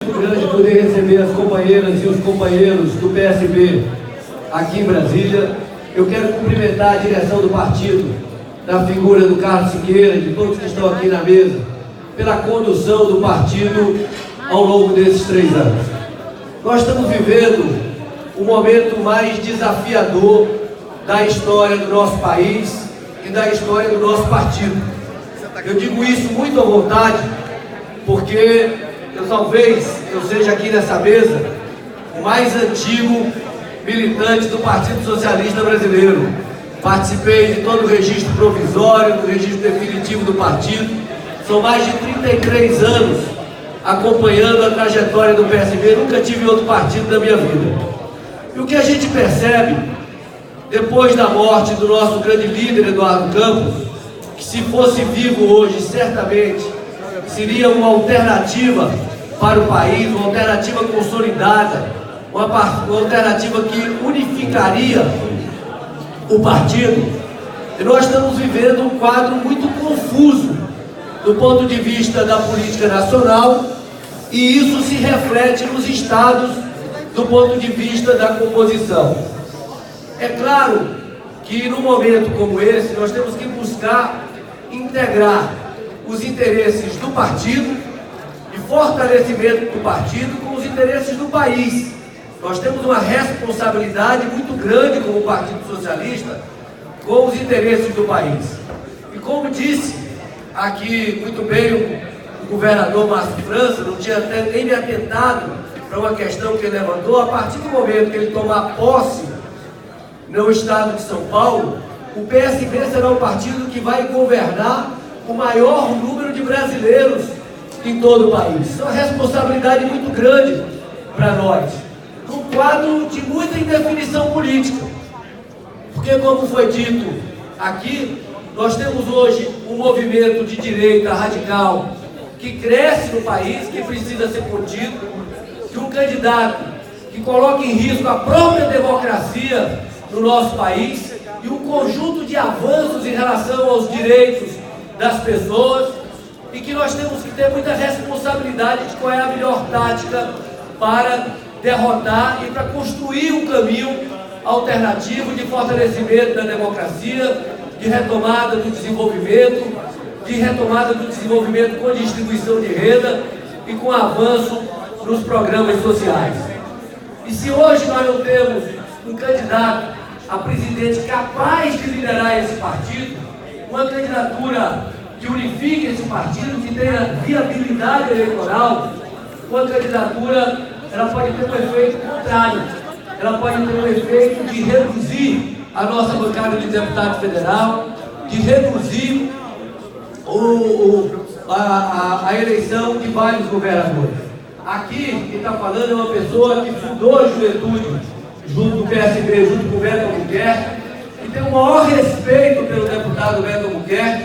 Muito grande poder receber as companheiras e os companheiros do PSB aqui em Brasília. Eu quero cumprimentar a direção do partido, da figura do Carlos Siqueira, de todos que estão aqui na mesa, pela condução do partido ao longo desses 3 anos. Nós estamos vivendo o momento mais desafiador da história do nosso país e da história do nosso partido. Eu digo isso muito à vontade, porque talvez eu seja aqui nessa mesa o mais antigo militante do Partido Socialista Brasileiro. Participei de todo o registro provisório, do registro definitivo do partido. São mais de 33 anos acompanhando a trajetória do PSB, nunca tive outro partido na minha vida. E o que a gente percebe, depois da morte do nosso grande líder, Eduardo Campos, que se fosse vivo hoje, certamente seria uma alternativa para o país, uma alternativa consolidada, uma alternativa que unificaria o partido. E nós estamos vivendo um quadro muito confuso do ponto de vista da política nacional, e isso se reflete nos estados do ponto de vista da composição. É claro que num momento como esse nós temos que buscar integrar os interesses do partido e fortalecimento do partido com os interesses do país. Nós temos uma responsabilidade muito grande como Partido Socialista com os interesses do país. E como disse aqui muito bem o governador Márcio França, não tinha até nem me atentado para uma questão que ele levantou. A partir do momento que ele tomar posse no estado de São Paulo, o PSB será o partido que vai governar o maior número de brasileiros em todo o país. Isso é uma responsabilidade muito grande para nós, num quadro de muita indefinição política. Porque, como foi dito aqui, nós temos hoje um movimento de direita radical que cresce no país, que precisa ser contido, de um candidato que coloca em risco a própria democracia no nosso país e um conjunto de avanços em relação aos direitos das pessoas, e que nós temos que ter muita responsabilidade de qual é a melhor tática para derrotar e para construir um caminho alternativo de fortalecimento da democracia, de retomada do desenvolvimento, com distribuição de renda e com avanço nos programas sociais. E se hoje nós não temos um candidato a presidente capaz de liderar esse partido, uma candidatura que unifique esse partido, que tenha viabilidade eleitoral, uma candidatura, ela pode ter um efeito contrário. Ela pode ter um efeito de reduzir a nossa bancada de deputado federal, de reduzir a eleição de vários governadores. Aqui, quem está falando é uma pessoa que fundou a juventude junto do PSB, junto com o Beto Albuquerque, e tem o maior respeito pelo deputado Beto Albuquerque,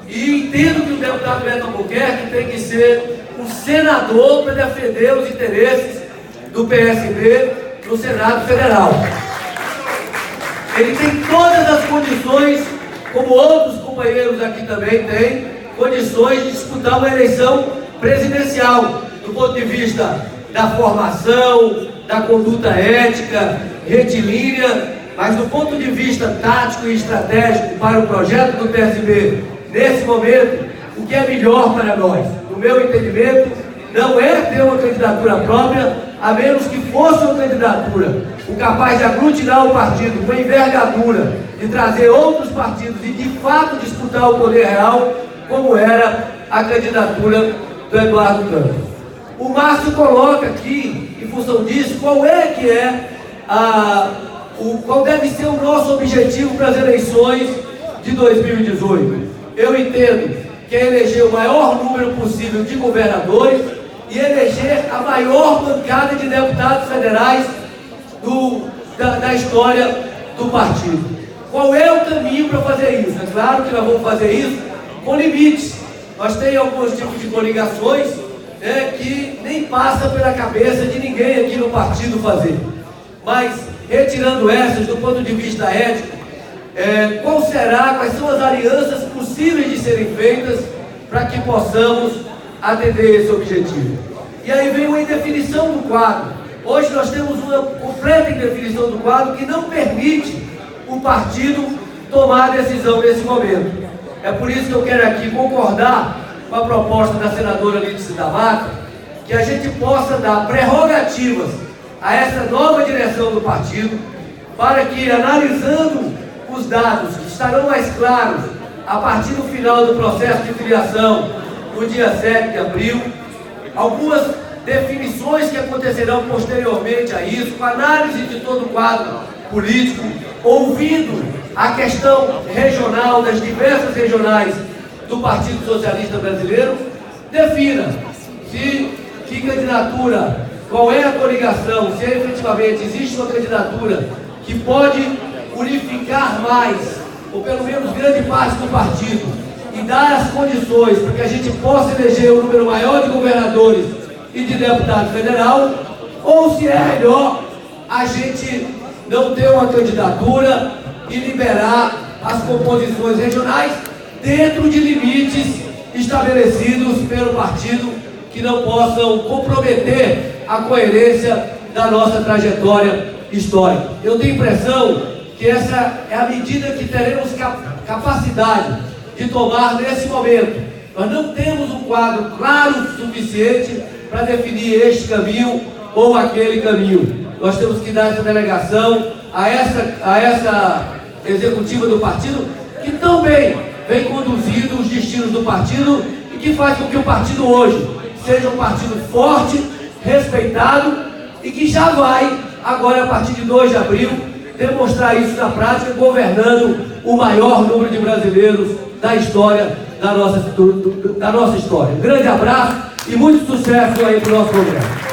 e entendo que o deputado Beto Albuquerque tem que ser um senador para defender os interesses do PSB no Senado Federal. Ele tem todas as condições, como outros companheiros aqui também têm, condições de disputar uma eleição presidencial, do ponto de vista da formação, da conduta ética, retilínea, mas do ponto de vista tático e estratégico para o projeto do PSB, nesse momento, o que é melhor para nós, no meu entendimento, não é ter uma candidatura própria, a menos que fosse uma candidatura capaz de aglutinar o partido com envergadura, de trazer outros partidos e de fato disputar o poder real, como era a candidatura do Eduardo Campos. O Márcio coloca aqui, em função disso, qual deve ser o nosso objetivo para as eleições de 2018. Eu entendo que é eleger o maior número possível de governadores e eleger a maior bancada de deputados federais da história do partido. Qual é o caminho para fazer isso? É claro que nós vamos fazer isso com limites. Nós temos alguns tipos de coligações que nem passa pela cabeça de ninguém aqui no partido fazer. Mas, retirando essas, do ponto de vista ético, quais são as alianças possíveis de serem feitas para que possamos atender esse objetivo? E aí vem uma indefinição do quadro. Hoje nós temos uma completa indefinição do quadro que não permite o partido tomar a decisão nesse momento. É por isso que eu quero aqui concordar com a proposta da senadora Lídice da Mata, que a gente possa dar prerrogativas a essa nova direção do partido, para que, analisando os dados que estarão mais claros a partir do final do processo de filiação, no dia 7 de abril, algumas definições que acontecerão posteriormente a isso, com análise de todo o quadro político, ouvindo a questão regional, das diversas regionais do Partido Socialista Brasileiro, defina que candidatura, qual é a coligação, se efetivamente existe uma candidatura que pode unificar mais, ou pelo menos grande parte do partido, e dar as condições para que a gente possa eleger um número maior de governadores e de deputado federal, ou se é melhor a gente não ter uma candidatura e liberar as composições regionais dentro de limites estabelecidos pelo partido que não possam comprometer a coerência da nossa trajetória histórica. Eu tenho a impressão que essa é a medida que teremos capacidade de tomar nesse momento. Nós não temos um quadro claro o suficiente para definir este caminho ou aquele caminho. Nós temos que dar essa delegação a essa executiva do partido, que também vem conduzindo os destinos do partido e que faz com que o partido hoje seja um partido forte, respeitado e que já vai, agora a partir de 2 de abril, demonstrar isso na prática, governando o maior número de brasileiros da história, da nossa história. Um grande abraço e muito sucesso aí para o nosso governo.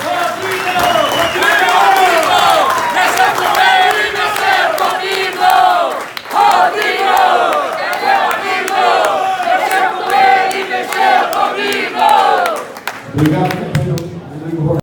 Obrigado.